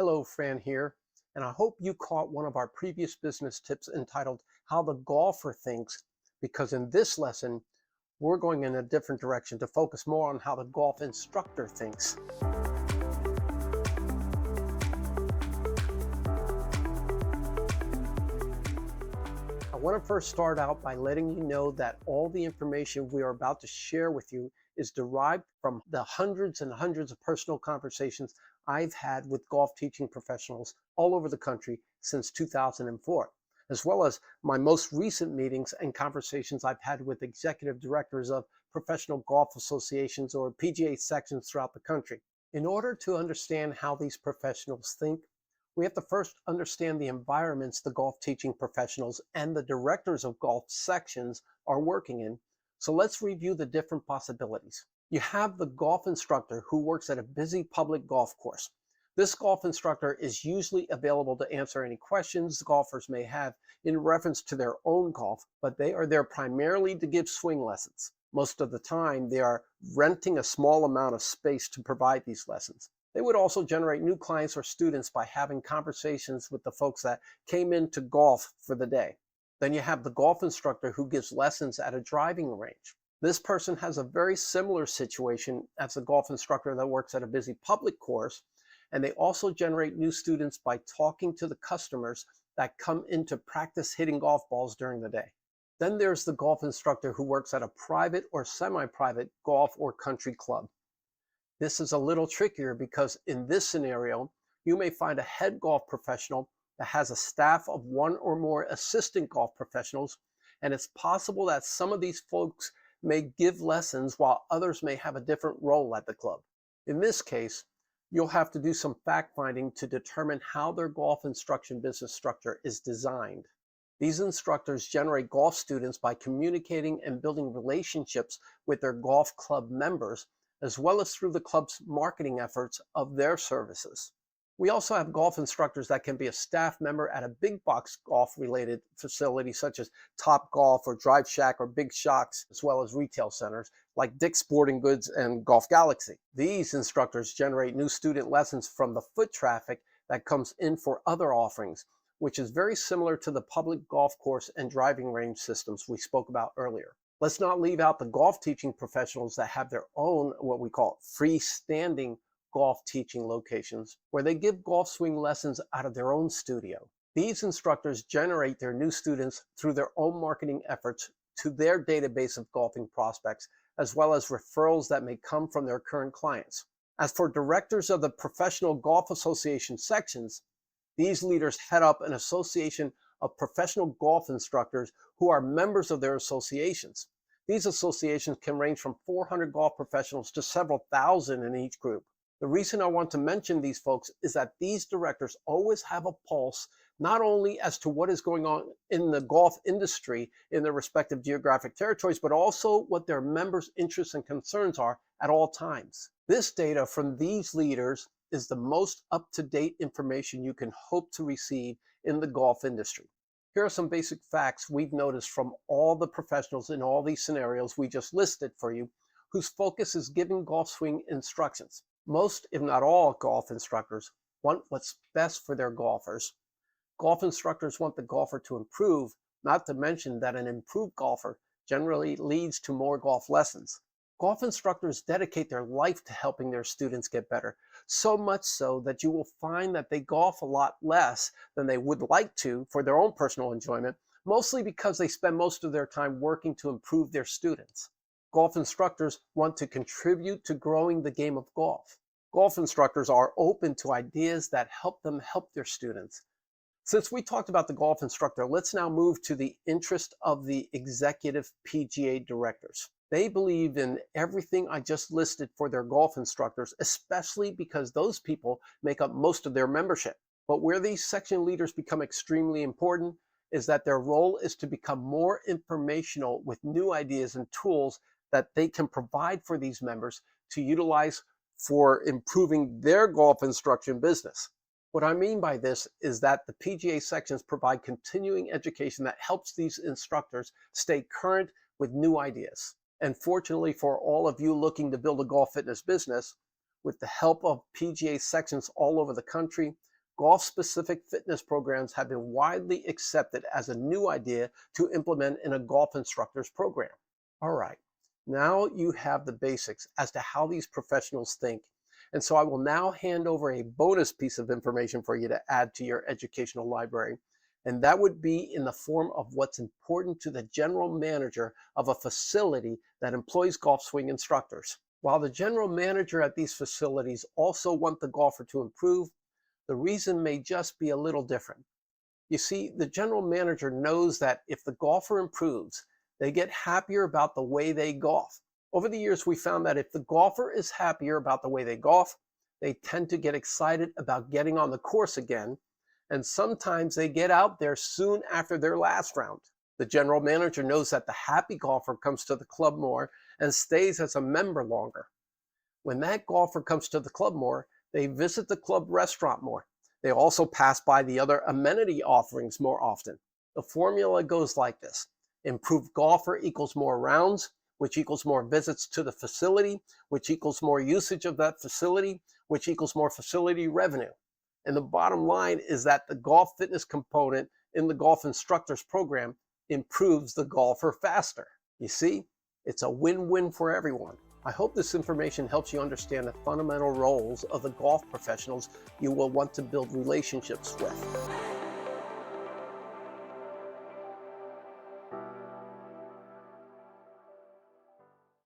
Hello, Fran here, and I hope you caught one of our previous business tips entitled How the Golfer Thinks, because in this lesson, we're going in a different direction to focus more on how the golf instructor thinks. I want to first start out by letting you know that all the information we are about to share with you is derived from the hundreds and hundreds of personal conversations I've had with golf teaching professionals all over the country since 2004, as well as my most recent meetings and conversations I've had with executive directors of professional golf associations or PGA sections throughout the country. In order to understand how these professionals think, we have to first understand the environments the golf teaching professionals and the directors of golf sections are working in. So let's review the different possibilities. You have the golf instructor who works at a busy public golf course. This golf instructor is usually available to answer any questions golfers may have in reference to their own golf, but they are there primarily to give swing lessons. Most of the time, they are renting a small amount of space to provide these lessons. They would also generate new clients or students by having conversations with the folks that came into golf for the day. Then you have the golf instructor who gives lessons at a driving range. This person has a very similar situation as the golf instructor that works at a busy public course, and they also generate new students by talking to the customers that come in to practice hitting golf balls during the day. Then there's the golf instructor who works at a private or semi-private golf or country club. This is a little trickier because in this scenario, you may find a head golf professional that has a staff of one or more assistant golf professionals, and it's possible that some of these folks may give lessons while others may have a different role at the club. In this case, you'll have to do some fact finding to determine how their golf instruction business structure is designed. These instructors generate golf students by communicating and building relationships with their golf club members, as well as through the club's marketing efforts of their services. We also have golf instructors that can be a staff member at a big box golf related facility such as Top Golf or Drive Shack or Big Shocks, as well as retail centers like Dick's Sporting Goods and Golf Galaxy. These instructors generate new student lessons from the foot traffic that comes in for other offerings, which is very similar to the public golf course and driving range systems we spoke about earlier. Let's not leave out the golf teaching professionals that have their own, what we call freestanding golf teaching locations, where they give golf swing lessons out of their own studio. These instructors generate their new students through their own marketing efforts to their database of golfing prospects, as well as referrals that may come from their current clients. As for directors of the professional golf association sections, these leaders head up an association of professional golf instructors who are members of their associations. These associations can range from 400 golf professionals to several thousand in each group. The reason I want to mention these folks is that these directors always have a pulse, not only as to what is going on in the golf industry in their respective geographic territories, but also what their members' interests and concerns are at all times. This data from these leaders is the most up-to-date information you can hope to receive in the golf industry. Here are some basic facts we've noticed from all the professionals in all these scenarios we just listed for you, whose focus is giving golf swing instructions. Most, if not all, golf instructors want what's best for their golfers. Golf instructors want the golfer to improve, not to mention that an improved golfer generally leads to more golf lessons. Golf instructors dedicate their life to helping their students get better, so much so that you will find that they golf a lot less than they would like to for their own personal enjoyment, mostly because they spend most of their time working to improve their students. Golf instructors want to contribute to growing the game of golf. Golf instructors are open to ideas that help them help their students. Since we talked about the golf instructor, let's now move to the interest of the executive PGA directors. They believe in everything I just listed for their golf instructors, especially because those people make up most of their membership. But where these section leaders become extremely important is that their role is to become more informational with new ideas and tools that they can provide for these members to utilize for improving their golf instruction business. What I mean by this is that the PGA sections provide continuing education that helps these instructors stay current with new ideas. And fortunately for all of you looking to build a golf fitness business, With the help of PGA sections all over the country, golf-specific fitness programs have been widely accepted as a new idea to implement in a golf instructor's program. All right, now you have the basics as to how these professionals think. And so I will now hand over a bonus piece of information for you to add to your educational library. And that would be in the form of what's important to the general manager of a facility that employs golf swing instructors. While the general manager at these facilities also want the golfer to improve, the reason may just be a little different. You see, the general manager knows that if the golfer improves, they get happier about the way they golf. Over the years, we found that if the golfer is happier about the way they golf, they tend to get excited about getting on the course again, and sometimes they get out there soon after their last round. The general manager knows that the happy golfer comes to the club more and stays as a member longer. When that golfer comes to the club more, they visit the club restaurant more. They also pass by the other amenity offerings more often. The formula goes like this. Improved golfer equals more rounds, which equals more visits to the facility, which equals more usage of that facility, which equals more facility revenue. And the bottom line is that the golf fitness component in the golf instructor's program improves the golfer faster. You see, it's a win-win for everyone. I hope this information helps you understand the fundamental roles of the golf professionals you will want to build relationships with.